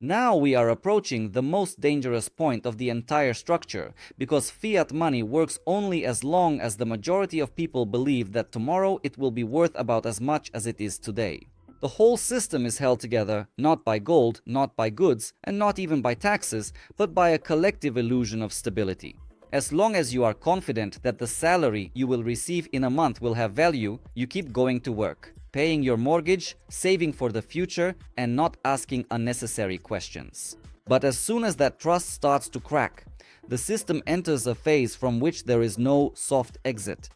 Now we are approaching the most dangerous point of the entire structure, because fiat money works only as long as the majority of people believe that tomorrow it will be worth about as much as it is today. The whole system is held together not by gold, not by goods, and not even by taxes, but by a collective illusion of stability. As long as you are confident that the salary you will receive in a month will have value, you keep going to work, paying your mortgage, saving for the future, and not asking unnecessary questions. But as soon as that trust starts to crack, the system enters a phase from which there is no soft exit.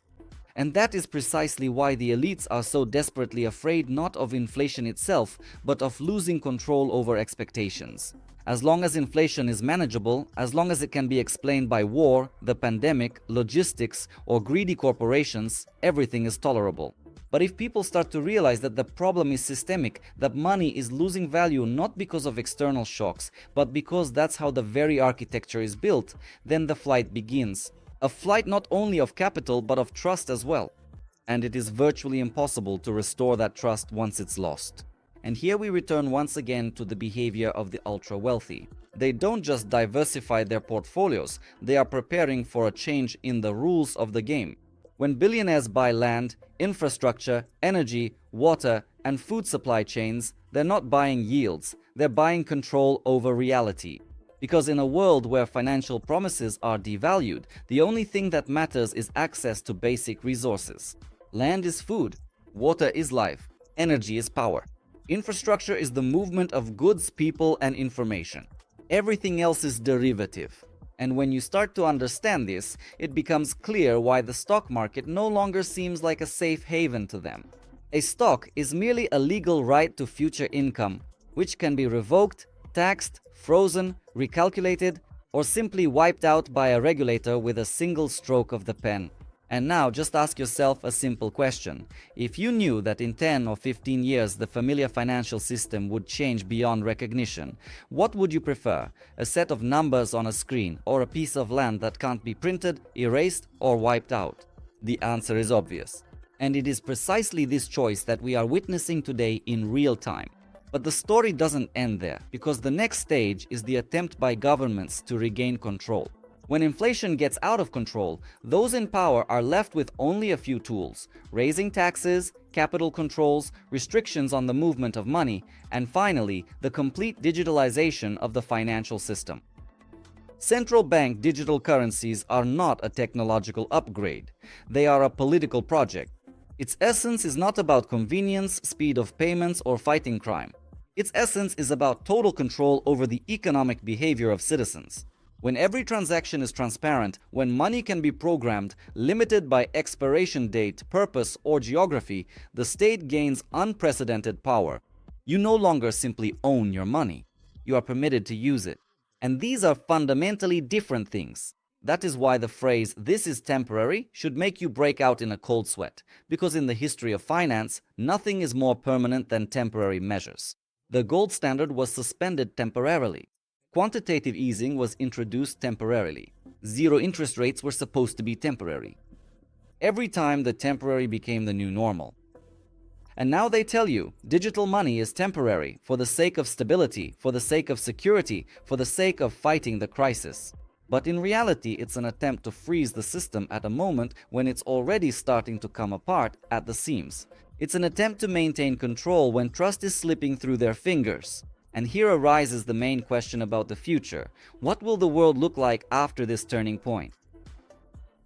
And that is precisely why the elites are so desperately afraid not of inflation itself, but of losing control over expectations. As long as inflation is manageable, as long as it can be explained by war, the pandemic, logistics, or greedy corporations, everything is tolerable. But if people start to realize that the problem is systemic, that money is losing value not because of external shocks, but because that's how the very architecture is built, then the flight begins. A flight not only of capital but of trust as well. And it is virtually impossible to restore that trust once it's lost. And here we return once again to the behavior of the ultra-wealthy. They don't just diversify their portfolios, they are preparing for a change in the rules of the game. When billionaires buy land, infrastructure, energy, water, and food supply chains, they're not buying yields, they're buying control over reality. Because in a world where financial promises are devalued, the only thing that matters is access to basic resources. Land is food, water is life, energy is power. Infrastructure is the movement of goods, people, and information. Everything else is derivative. And when you start to understand this, it becomes clear why the stock market no longer seems like a safe haven to them. A stock is merely a legal right to future income, which can be revoked, taxed, frozen, recalculated, or simply wiped out by a regulator with a single stroke of the pen. And now just ask yourself a simple question. If you knew that in 10 or 15 years the familiar financial system would change beyond recognition, what would you prefer? A set of numbers on a screen or a piece of land that can't be printed, erased, or wiped out? The answer is obvious. And it is precisely this choice that we are witnessing today in real time. But the story doesn't end there, because the next stage is the attempt by governments to regain control. When inflation gets out of control, those in power are left with only a few tools: raising taxes, capital controls, restrictions on the movement of money, and finally, the complete digitalization of the financial system. Central bank digital currencies are not a technological upgrade. They are a political project. Its essence is not about convenience, speed of payments, or fighting crime. Its essence is about total control over the economic behavior of citizens. When every transaction is transparent, when money can be programmed, limited by expiration date, purpose, or geography, the state gains unprecedented power. You no longer simply own your money. You are permitted to use it. And these are fundamentally different things. That is why the phrase "this is temporary" should make you break out in a cold sweat, because in the history of finance, nothing is more permanent than temporary measures. The gold standard was suspended temporarily. Quantitative easing was introduced temporarily. Zero interest rates were supposed to be temporary. Every time the temporary became the new normal. And now they tell you digital money is temporary for the sake of stability, for the sake of security, for the sake of fighting the crisis. But in reality, it's an attempt to freeze the system at a moment when it's already starting to come apart at the seams. It's an attempt to maintain control when trust is slipping through their fingers. And here arises the main question about the future. What will the world look like after this turning point?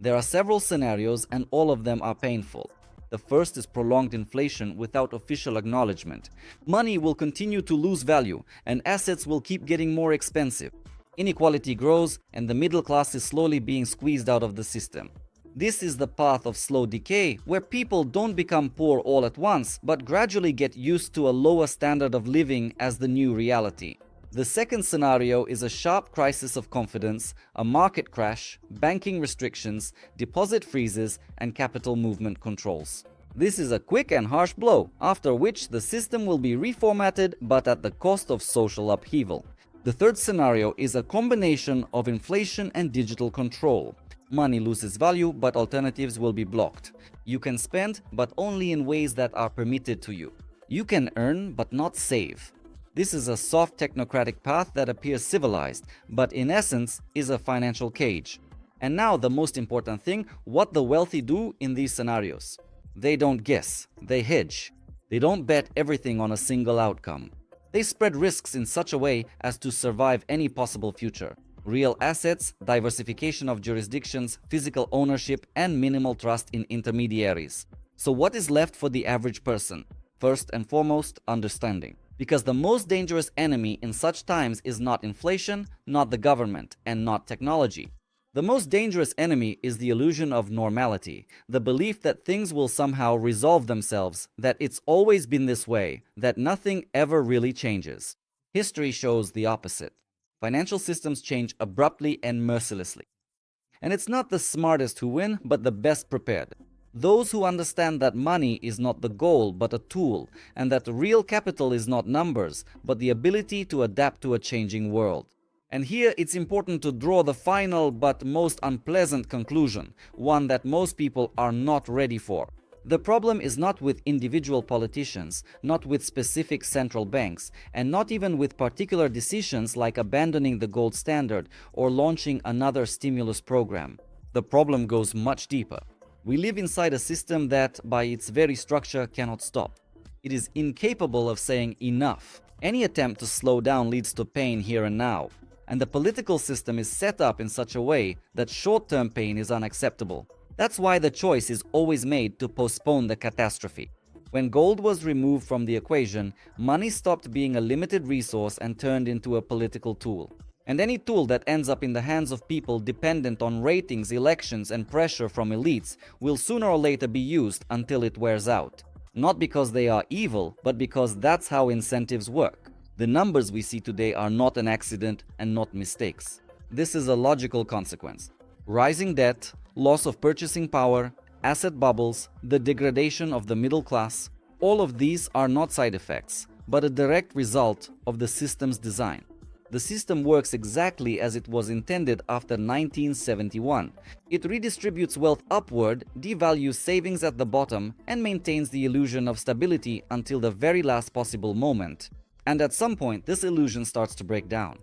There are several scenarios, and all of them are painful. The first is prolonged inflation without official acknowledgement. Money will continue to lose value, and assets will keep getting more expensive. Inequality grows, and the middle class is slowly being squeezed out of the system. This is the path of slow decay, where people don't become poor all at once, but gradually get used to a lower standard of living as the new reality. The second scenario is a sharp crisis of confidence, a market crash, banking restrictions, deposit freezes, and capital movement controls. This is a quick and harsh blow, after which the system will be reformatted, but at the cost of social upheaval. The third scenario is a combination of inflation and digital control. Money loses value, but alternatives will be blocked. You can spend, but only in ways that are permitted to you. You can earn, but not save. This is a soft technocratic path that appears civilized, but in essence is a financial cage. And now the most important thing, what the wealthy do in these scenarios. They don't guess, they hedge. They don't bet everything on a single outcome. They spread risks in such a way as to survive any possible future. Real assets, diversification of jurisdictions, physical ownership, and minimal trust in intermediaries. So what is left for the average person? First and foremost, understanding. Because the most dangerous enemy in such times is not inflation, not the government, and not technology. The most dangerous enemy is the illusion of normality, the belief that things will somehow resolve themselves, that it's always been this way, that nothing ever really changes. History shows the opposite. Financial systems change abruptly and mercilessly. And it's not the smartest who win, but the best prepared. Those who understand that money is not the goal but a tool, and that real capital is not numbers, but the ability to adapt to a changing world. And here it's important to draw the final but most unpleasant conclusion, one that most people are not ready for. The problem is not with individual politicians, not with specific central banks, and not even with particular decisions like abandoning the gold standard or launching another stimulus program. The problem goes much deeper. We live inside a system that, by its very structure, cannot stop. It is incapable of saying enough. Any attempt to slow down leads to pain here and now. And the political system is set up in such a way that short-term pain is unacceptable. That's why the choice is always made to postpone the catastrophe. When gold was removed from the equation, money stopped being a limited resource and turned into a political tool. And any tool that ends up in the hands of people dependent on ratings, elections, and pressure from elites will sooner or later be used until it wears out. Not because they are evil, but because that's how incentives work. The numbers we see today are not an accident and not mistakes. This is a logical consequence. Rising debt, loss of purchasing power, asset bubbles, the degradation of the middle class, all of these are not side effects, but a direct result of the system's design. The system works exactly as it was intended after 1971. It redistributes wealth upward, devalues savings at the bottom, and maintains the illusion of stability until the very last possible moment. And at some point, this illusion starts to break down.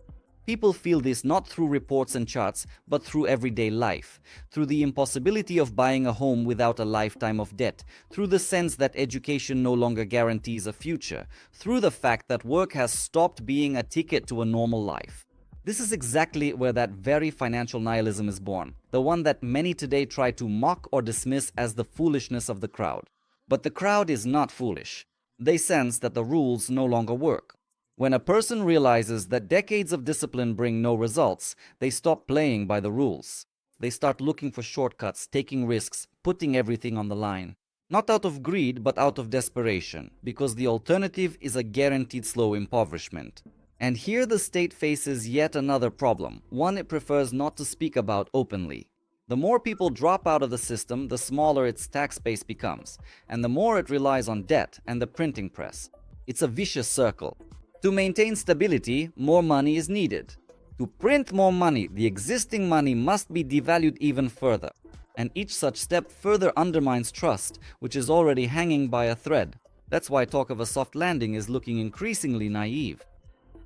People feel this not through reports and charts, but through everyday life, through the impossibility of buying a home without a lifetime of debt, through the sense that education no longer guarantees a future, through the fact that work has stopped being a ticket to a normal life. This is exactly where that very financial nihilism is born, the one that many today try to mock or dismiss as the foolishness of the crowd. But the crowd is not foolish. They sense that the rules no longer work. When a person realizes that decades of discipline bring no results, they stop playing by the rules. They start looking for shortcuts, taking risks, putting everything on the line. Not out of greed, but out of desperation, because the alternative is a guaranteed slow impoverishment. And here the state faces yet another problem, one it prefers not to speak about openly. The more people drop out of the system, the smaller its tax base becomes, and the more it relies on debt and the printing press. It's a vicious circle. To maintain stability, more money is needed. To print more money, the existing money must be devalued even further. And each such step further undermines trust, which is already hanging by a thread. That's why talk of a soft landing is looking increasingly naive.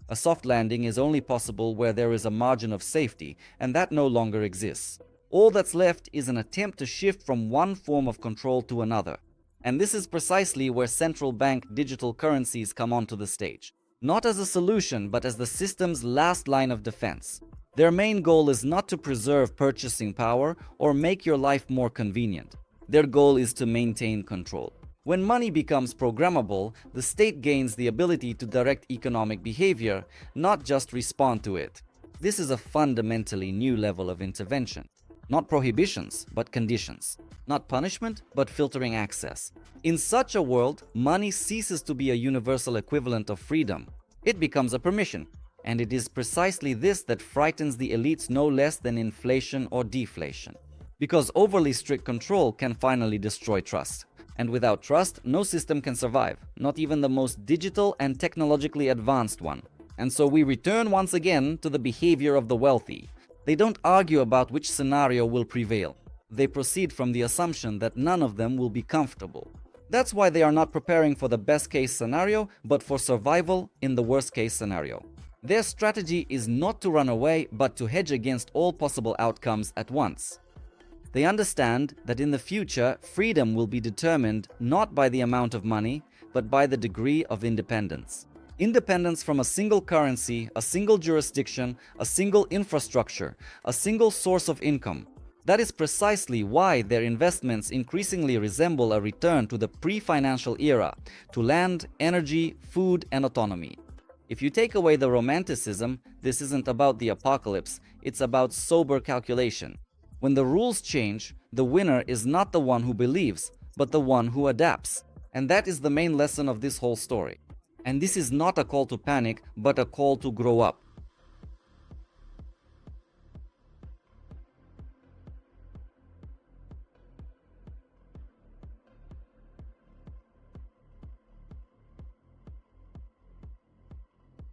A soft landing is only possible where there is a margin of safety, and that no longer exists. All that's left is an attempt to shift from one form of control to another. And this is precisely where central bank digital currencies come onto the stage. Not as a solution, but as the system's last line of defense. Their main goal is not to preserve purchasing power or make your life more convenient. Their goal is to maintain control. When money becomes programmable, the state gains the ability to direct economic behavior, not just respond to it. This is a fundamentally new level of intervention. Not prohibitions, but conditions. Not punishment, but filtering access. In such a world, money ceases to be a universal equivalent of freedom. It becomes a permission. And it is precisely this that frightens the elites no less than inflation or deflation. Because overly strict control can finally destroy trust. And without trust, no system can survive, not even the most digital and technologically advanced one. And so we return once again to the behavior of the wealthy. They don't argue about which scenario will prevail. They proceed from the assumption that none of them will be comfortable. That's why they are not preparing for the best case scenario, but for survival in the worst case scenario. Their strategy is not to run away, but to hedge against all possible outcomes at once. They understand that in the future, freedom will be determined not by the amount of money, but by the degree of independence. Independence from a single currency, a single jurisdiction, a single infrastructure, a single source of income. That is precisely why their investments increasingly resemble a return to the pre-financial era, to land, energy, food, and autonomy. If you take away the romanticism, this isn't about the apocalypse, it's about sober calculation. When the rules change, the winner is not the one who believes, but the one who adapts. And that is the main lesson of this whole story. And this is not a call to panic, but a call to grow up.